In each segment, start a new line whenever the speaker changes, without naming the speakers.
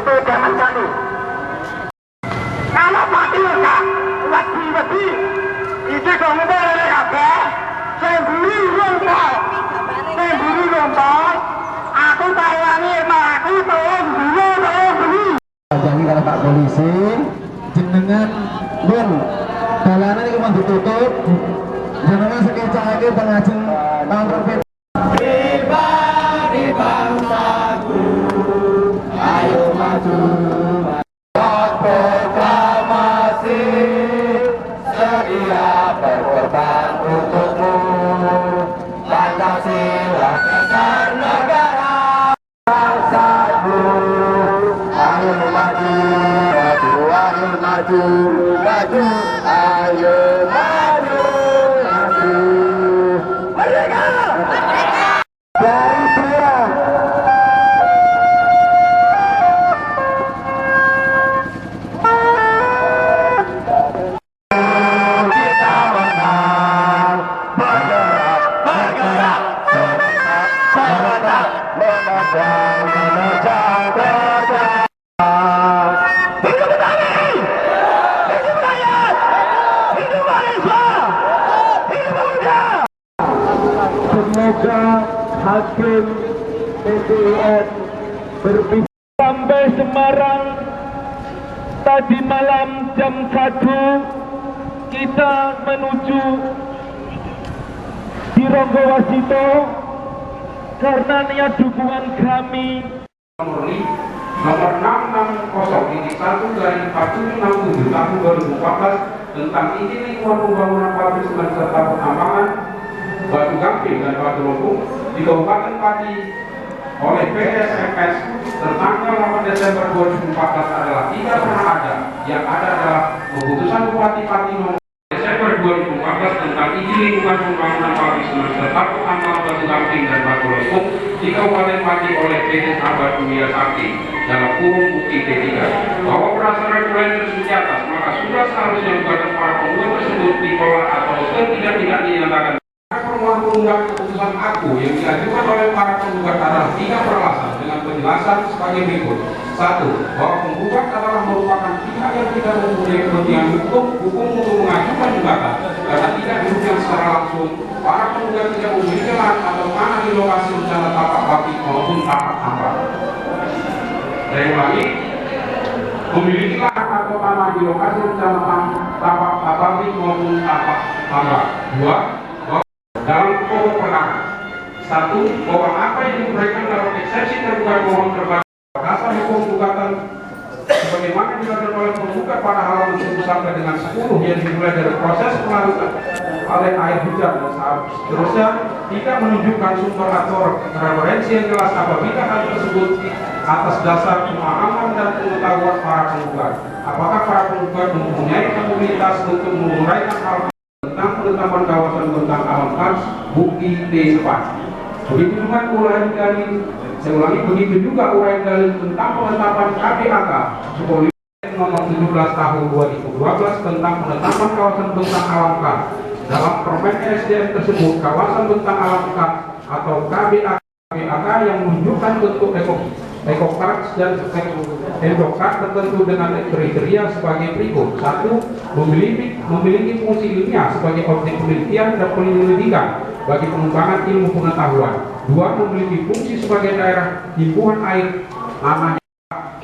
itu jangan gaduh. Kalau mati enggak, wedi itu dong dari kabeh. Saya beli rumput, aku tayangi aku beli.
Jangan kalau Pak Polisi, jenengan pun jalanan itu mau ditutup, jenengan sekecil pengajeng kantor PT. Pribadi bangsaku, ayo maju. Proklamasi sedia berkorban untukmu. Pancasila dasar negara bangsaku. Ayo maju, maju, ayo maju, maju, ayo maju, maju. Merdeka! Dari Pria. Kita menang, bergerak, bergerak, serentak, menendang, menerjang, bergerak. Hidup Betawi, hidup rakyat, hidup Malaysia, hidup Pemuda. Semoga hakim PTN berpikir
sampai Semarang tadi malam jam 1 kita menuju di Ronggo karena niat dukungan kami
murni nomor 660-1/4767 tahun 2014 tentang izin lingkungan pembangunan pabrik semen serta penambangan batu gamping dan batu lubung di Kabupaten Pati oleh PSMS tertanggal 8 Desember 2014 adalah tidak pernah ada. Yang ada adalah keputusan Bupati Pati nomor Desember 2014 tentang izin lingkungan pembangunan pabrik semen serta penambangan batu gamping dan batu lubung di Kabupaten Pati oleh PT Sahabat Dunia Sakti dalam kurung bukti T3 bahwa berdasarkan regulasi tersebut di atas, maka sudah seharusnya gugatan para penggugat tersebut ditolak atau setidak-tidaknya dinyatakan. Permohonan pengunggah keputusan aku yang diajukan oleh para penggugat adalah 3 peralasan dengan penjelasan sebagai berikut. 1. Bahwa penggugat adalah merupakan pihak yang tidak mempunyai kepentingan hukum untuk mengajukan gugatan karena tidak dirugikan secara langsung. Para penggugat tidak memiliki lahan atau tanah di lokasi bencana tapak pabrik maupun tapak tambang. Saya ulangi, memiliki lahan atau tanah di lokasi bencana tapak pabrik maupun tapak tambang. 2. Dalam pokok perkara 1. Bahwa apa yang diberikan dalam eksepsi tergugat mohon terbatas dasar hukum gugatan sebagaimana dilakukan oleh penggugat pada halaman 1 sampai dengan 10 yang dimulai dari proses pelarutan oleh air hujan dan seterusnya tidak menunjukkan sumber atau referensi yang jelas apabila hal tersebut atas dasar pemahaman dan pengetahuan para penggugat. Apakah para penggugat mempunyai kapabilitas untuk menguraikan hal tentang penetapan kawasan bentang alam kars bukti T4. Begitu juga uraian dalil, saya ulangi, begitu juga uraian dalil tentang penetapan KPAK Sukolilo nomor 17 tahun 2012 tentang penetapan kawasan bentang alam kars. Dalam Permen SDM tersebut, kawasan bentang alam kars atau KPAK yang menunjukkan bentuk ekokars dan endokars tertentu dengan kriteria sebagai berikut. 1. Memiliki fungsi ilmiah sebagai objek penelitian dan penyelidikan bagi pengembangan ilmu pengetahuan. 2. Memiliki fungsi sebagai daerah himpunan air namanya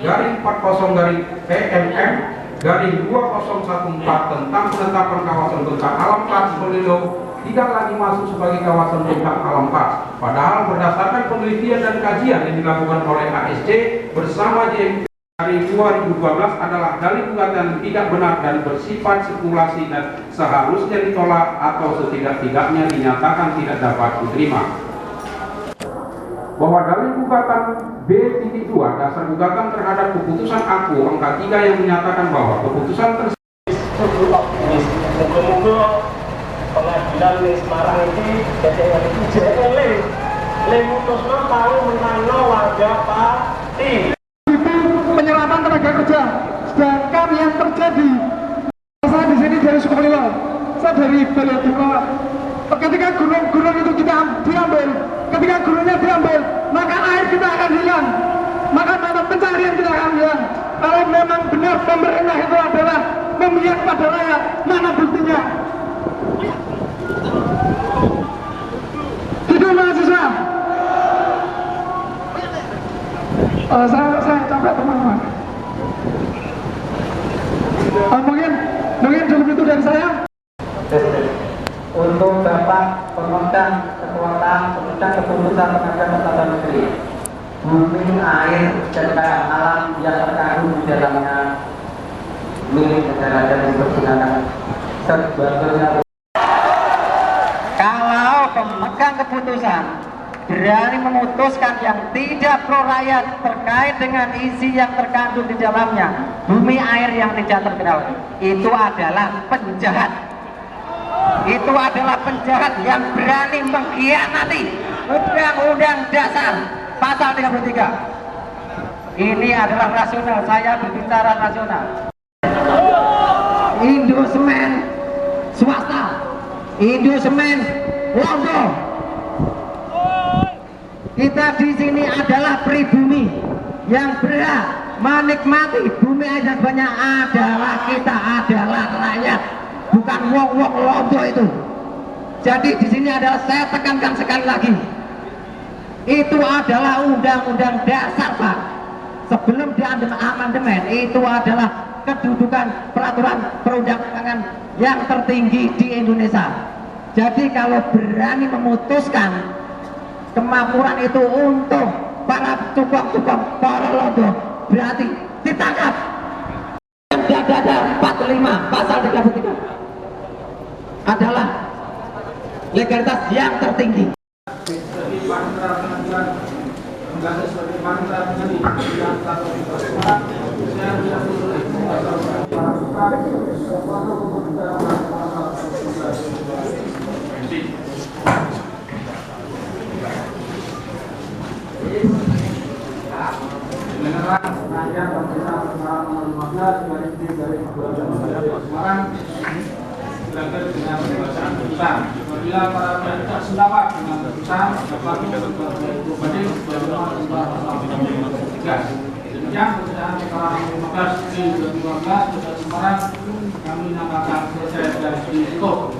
garing 40 garing PMM garing 2014 tentang penetapan kawasan bentang alam kars Sukolilo tidak lagi masuk sebagai kawasan bentang alam kars. Padahal berdasarkan penelitian dan kajian yang dilakukan oleh ASC bersama JMP dari 2012 adalah dalil gugatan tidak benar dan bersifat spekulasi dan seharusnya ditolak atau setidak-tidaknya dinyatakan tidak dapat diterima. Bahwa dalil gugatan B.2 dasar gugatan terhadap keputusan aku angka 3 yang menyatakan bahwa keputusan tersebut
pengadilan di Semarang ini DPR itu JL Lemutusno tahu menangno warga Pati itu penyerapan tenaga kerja. Sedangkan yang terjadi, saya di sini dari Sukolilo, saya dari Baliodikot. Ketika gunung-gunung itu kita diambil, ketika gunungnya diambil, maka air kita akan hilang. maka mata pencarian kita akan hilang. Kalau memang benar pemerintah itu adalah memihak pada rakyat, mana buktinya? Hidup mahasiswa. Saya capek teman-teman. Mungkin cukup itu dari saya.
Untuk Bapak pemegang kekuatan keputusan tenaga kesehatan negeri, bumi, air, dan kayak alam yang terkandung di dalamnya milik negara dan dipergunakan sebagainya. Kalau pemegang keputusan berani memutuskan yang tidak pro rakyat terkait dengan isi yang terkandung di dalamnya, bumi, air yang tidak terkenal, itu adalah penjahat. Itu adalah penjahat yang berani mengkhianati Undang-Undang Dasar Pasal 33. Ini adalah rasional, saya berbicara rasional. Indosemen swasta, Indosemen Londo. Kita di sini adalah pribumi yang berhak menikmati bumi air dan banyak adalah kita adalah rakyat, bukan wong-wong Londo itu. Jadi di sini adalah saya tekankan sekali lagi, itu adalah Undang-Undang Dasar, Pak. Sebelum diamandemen, itu adalah kedudukan peraturan perundang-undangan yang tertinggi di Indonesia. Jadi kalau berani memutuskan kemakmuran itu untuk para tukang-tukang, para Londo, berarti ditangkap. Dada 45 pasal 33 adalah legalitas yang tertinggi.
Dengan pembacaan putusan, apabila para pihak tidak sependapat dengan putusan dapat berbanding demikian perbacaan perkara 15 di 2015 Kota Semarang kami nyatakan selesai dan ditutup.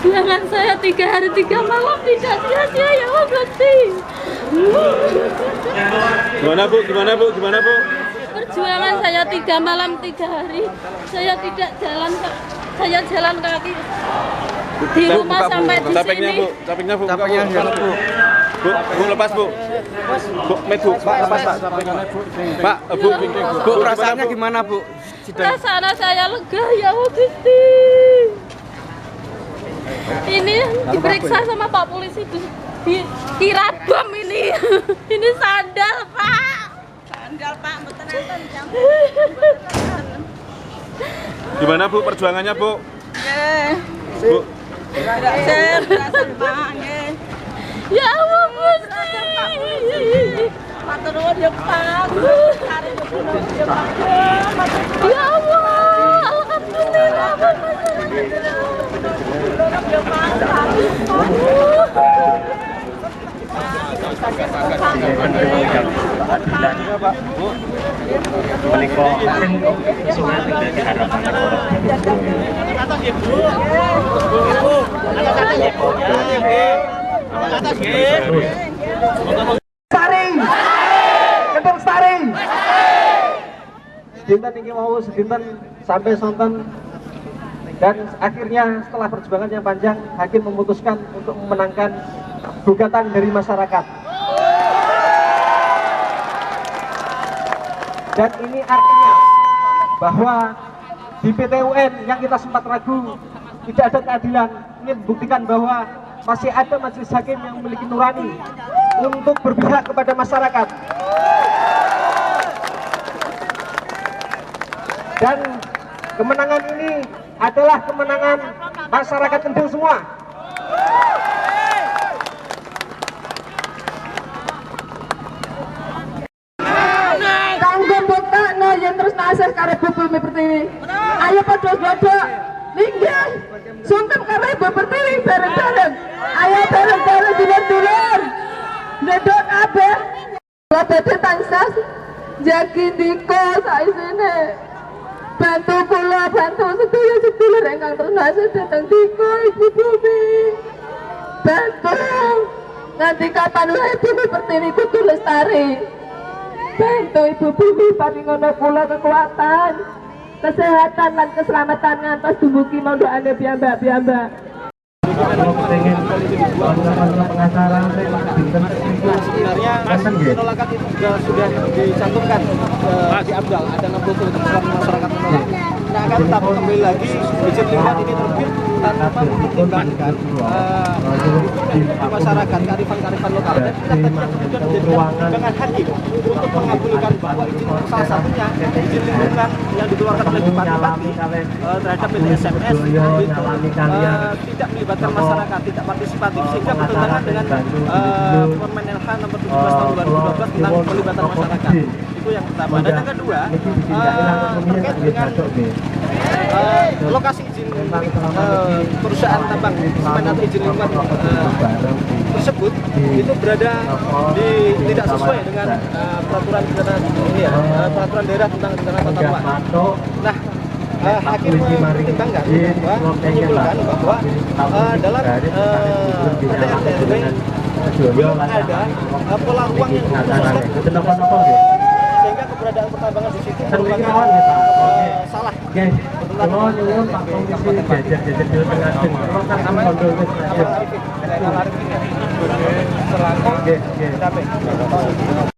Perjuangan saya 3 hari 3 malam tidak sia-sia ya Allah Gusti.
Gimana Bu?
Perjuangan saya 3 malam 3 hari. Saya tidak jalan, saya jalan kaki di rumah sampai di sini.
Capeknya Bu, buka Bu.
Bu lepas Bu. Bu, Pak lepas Pak. Pak, Bu perasaannya gimana Bu?
Perasaan saya lega ya Allah Gusti. Ini diperiksa sama Pak Polisi dikira bom ini. Ini sandal Pak. Sandal Pak, mboten enten jam.
Gimana Bu perjuangannya Bu?
Nggih.
Bu.
Berhasil Pak, nggih. Ya Allah Gusti. Matur nuwun ya Pak. Ya Allah, alhamdulillah.
Saring, ketemu saring. Sedinten ini mau sedinten sampai sonten, dan akhirnya setelah perjuangan yang panjang, hakim memutuskan untuk memenangkan gugatan dari masyarakat. Dan ini artinya bahwa di PT UN yang kita sempat ragu tidak ada keadilan, ini membuktikan bahwa masih ada majelis hakim yang memiliki nurani untuk berpihak kepada masyarakat. Dan kemenangan ini adalah kemenangan masyarakat Kendal semua.
Tanggung buka no yang terus nasir kare Bumi Pertiwi. Ayo padha blodok. Linggih. Sungkem kare Bumi Pertiwi bareng-bareng. Ayo bareng-bareng dulur-dulur. Ndedok kabeh. Badhe tansah jagi diko saisine. Bantu kula, bantu sedulur ingkang terus nasir dateng diko Ibu Bumi. Bantu. Nanti kapan wae Bumi Pertiwi kudu lestari. Bantu Ibu Bumi paringono kula kekuatan, kesehatan dan keselamatan ngantos dumugi mondokane piyambak-piyambak.
Kalau pengen pengacara
Sebenarnya penolakan itu juga sudah dicantumkan di AMDAL, ada 60 kebutuhan masyarakat menolak. Nah, akan tetapi kembali lagi izin lingkungan ini terbit tanpa mempertimbangkan di masyarakat, kearifan-kearifan lokal. Dan kita kemudian menjadi pertimbangan hakim untuk mengabulkan bahwa izin salah satunya izin lingkungan yang dikeluarkan oleh Bupati terhadap PT SMS itu tidak melibatkan masyarakat, tidak partisipatif, sehingga bertentangan dengan Permen LH nomor 17 tahun 2012 tentang pelibatan masyarakat. Itu yang pertama. Dan yang kedua, terkait dengan lokasi izin perusahaan tambang semen atau izin lingkungan tersebut itu berada di tidak sesuai dengan peraturan ini ya, peraturan daerah tentang rencana tata ruang. Nah, hakim mempertimbangkan bahwa menyimpulkan bahwa dalam RT/RW belum ada pola ruang yang dikhususkan sehingga keberadaan pertambangan di situ merupakan salah.
Kalau nyuwun Pak Komisi jajar di tengah sing namanya Arifin.